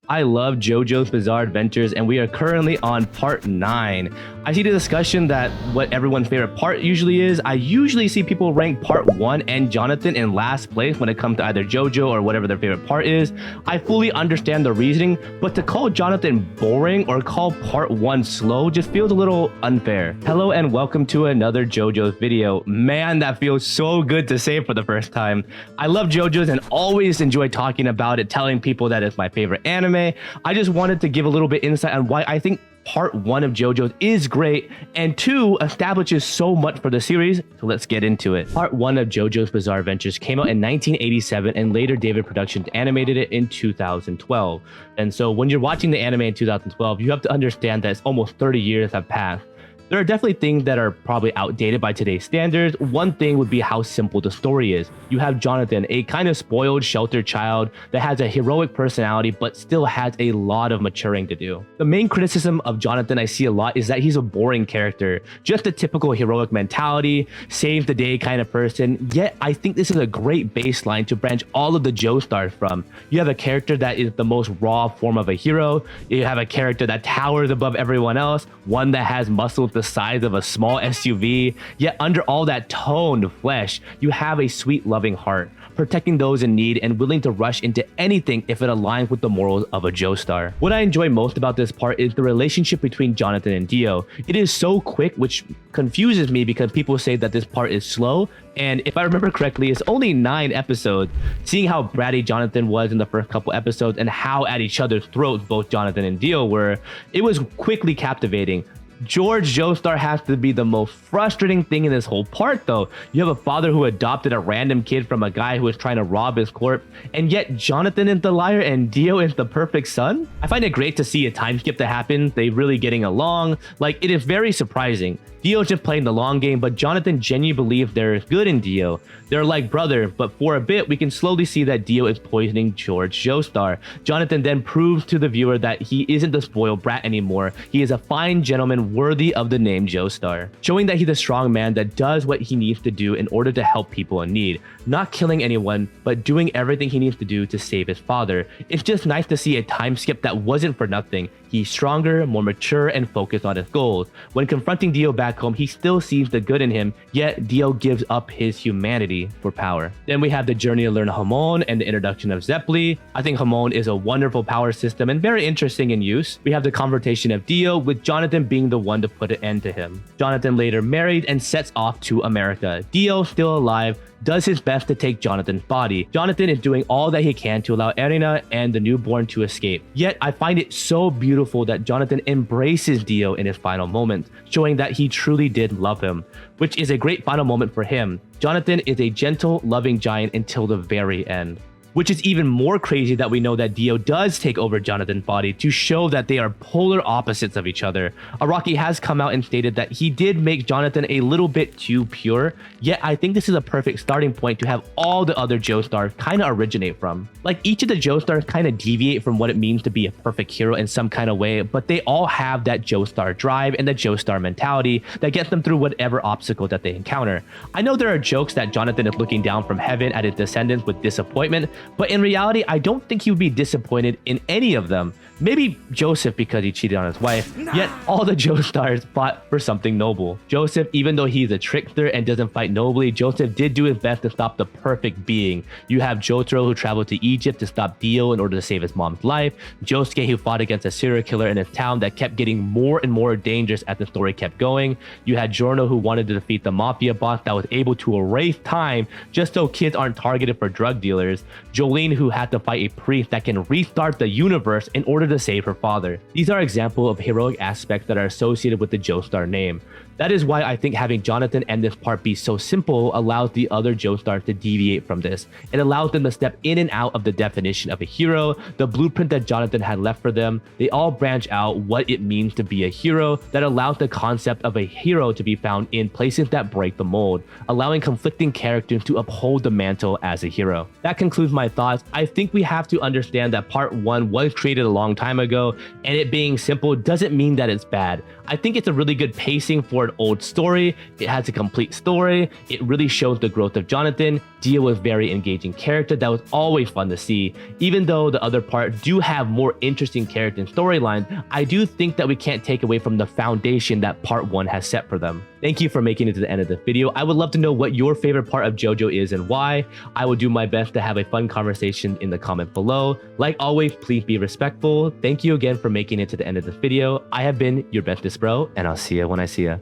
I love JoJo's Bizarre Adventures, and we are currently on part 9. I see the discussion that what everyone's favorite part usually is. I usually see people rank part 1 and Jonathan in last place when it comes to either JoJo or whatever their favorite part is. I fully understand the reasoning, but to call Jonathan boring or call part 1 slow just feels a little unfair. Hello and welcome to another JoJo's video. Man, that feels so good to say for the first time. I love JoJo's and always enjoy talking about it, telling people that it's my favorite anime. I just wanted to give a little bit insight on why I think part 1 of JoJo's is great and 2 establishes so much for the series, so let's get into it. Part 1 of JoJo's Bizarre Adventures came out in 1987 and later David Productions animated it in 2012. And so when you're watching the anime in 2012, you have to understand that it's almost 30 years have passed. There are definitely things that are probably outdated by today's standards. One thing would be how simple the story is. You have Jonathan, a kind of spoiled, sheltered child that has a heroic personality but still has a lot of maturing to do. The main criticism of Jonathan I see a lot is that he's a boring character. Just a typical heroic mentality, save the day kind of person. Yet I think this is a great baseline to branch all of the Joestars from. You have a character that is the most raw form of a hero. You have a character that towers above everyone else, one that has muscles the size of a small SUV, yet under all that toned flesh, you have a sweet, loving heart, protecting those in need and willing to rush into anything if it aligns with the morals of a Joestar. What I enjoy most about this part is the relationship between Jonathan and Dio. It is so quick, which confuses me because people say that this part is slow, and if I remember correctly, it's only 9 episodes. Seeing how bratty Jonathan was in the first couple episodes and how at each other's throats both Jonathan and Dio were, it was quickly captivating. George Joestar has to be the most frustrating thing in this whole part though. You have a father who adopted a random kid from a guy who was trying to rob his corpse, and yet Jonathan is the liar and Dio is the perfect son? I find it great to see a time skip that happens, they really getting along. Like, it is very surprising. Dio's just playing the long game, but Jonathan genuinely believes there is good in Dio. They're like brothers, but for a bit, we can slowly see that Dio is poisoning George Joestar. Jonathan then proves to the viewer that he isn't the spoiled brat anymore. He is a fine gentleman worthy of the name Joestar, showing that he's a strong man that does what he needs to do in order to help people in need. Not killing anyone, but doing everything he needs to do to save his father. It's just nice to see a time skip that wasn't for nothing. He's stronger, more mature, and focused on his goals. When confronting Dio back home, he still sees the good in him, yet Dio gives up his humanity for power. Then we have the journey to learn Hamon and the introduction of Zeppeli. I think Hamon is a wonderful power system and very interesting in use. We have the confrontation of Dio, with Jonathan being the one to put an end to him. Jonathan later married and sets off to America. Dio, still alive, does his best to take Jonathan's body. Jonathan is doing all that he can to allow Erina and the newborn to escape. Yet I find it so beautiful that Jonathan embraces Dio in his final moments, showing that he truly did love him, which is a great final moment for him. Jonathan is a gentle, loving giant until the very end. Which is even more crazy that we know that Dio does take over Jonathan's body to show that they are polar opposites of each other. Araki has come out and stated that he did make Jonathan a little bit too pure, yet I think this is a perfect starting point to have all the other Joestars kind of originate from. Like, each of the Joestars kind of deviate from what it means to be a perfect hero in some kind of way, but they all have that Joestar drive and the Joestar mentality that gets them through whatever obstacle that they encounter. I know there are jokes that Jonathan is looking down from heaven at his descendants with disappointment, but in reality, I don't think he would be disappointed in any of them. Maybe Joseph because he cheated on his wife, yet all the Joestars fought for something noble. Joseph, even though he's a trickster and doesn't fight nobly, Joseph did do his best to stop the perfect being. You have Jotaro, who traveled to Egypt to stop Dio in order to save his mom's life. Josuke, who fought against a serial killer in his town that kept getting more and more dangerous as the story kept going. You had Giorno, who wanted to defeat the mafia boss that was able to erase time just so kids aren't targeted for drug dealers. Jolene, who had to fight a priest that can restart the universe in order to save her father. These are examples of heroic aspects that are associated with the Joestar name. That is why I think having Jonathan and this part be so simple allows the other Joestars to deviate from this. It allows them to step in and out of the definition of a hero, the blueprint that Jonathan had left for them. They all branch out what it means to be a hero that allows the concept of a hero to be found in places that break the mold, allowing conflicting characters to uphold the mantle as a hero. That concludes my thoughts. I think we have to understand that part 1 was created a long time ago, and it being simple doesn't mean that it's bad. I think it's a really good pacing for for an old story. It has a complete story. It really shows the growth of Jonathan. Dia was very engaging character that was always fun to see. Even though the other part do have more interesting character and storyline, I do think that we can't take away from the foundation that part 1 has set for them. Thank you for making it to the end of the video. I would love to know what your favorite part of JoJo is and why. I will do my best to have a fun conversation in the comment below. Like always, please be respectful. Thank you again for making it to the end of the video. I have been your bestest bro, and I'll see you when I see you.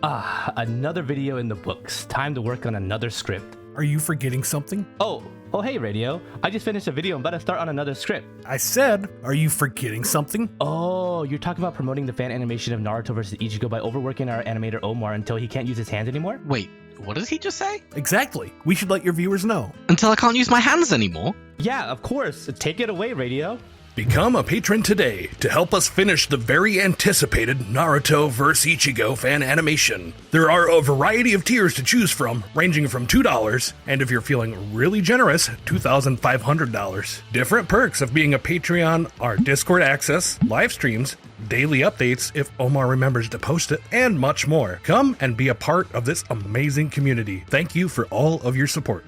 Another video in the books. Time to work on another script. Are you forgetting something? Oh, hey, Radio. I just finished a video. I'm about to start on another script. I said, are you forgetting something? Oh, you're talking about promoting the fan animation of Naruto versus Ichigo by overworking our animator Omar until he can't use his hands anymore? Wait, what did he just say? Exactly. We should let your viewers know. Until I can't use my hands anymore? Yeah, of course. Take it away, Radio. Become a patron today to help us finish the very anticipated Naruto vs. Ichigo fan animation. There are a variety of tiers to choose from, ranging from $2, and if you're feeling really generous, $2,500. Different perks of being a Patreon are Discord access, live streams, daily updates if Omar remembers to post it, and much more. Come and be a part of this amazing community. Thank you for all of your support.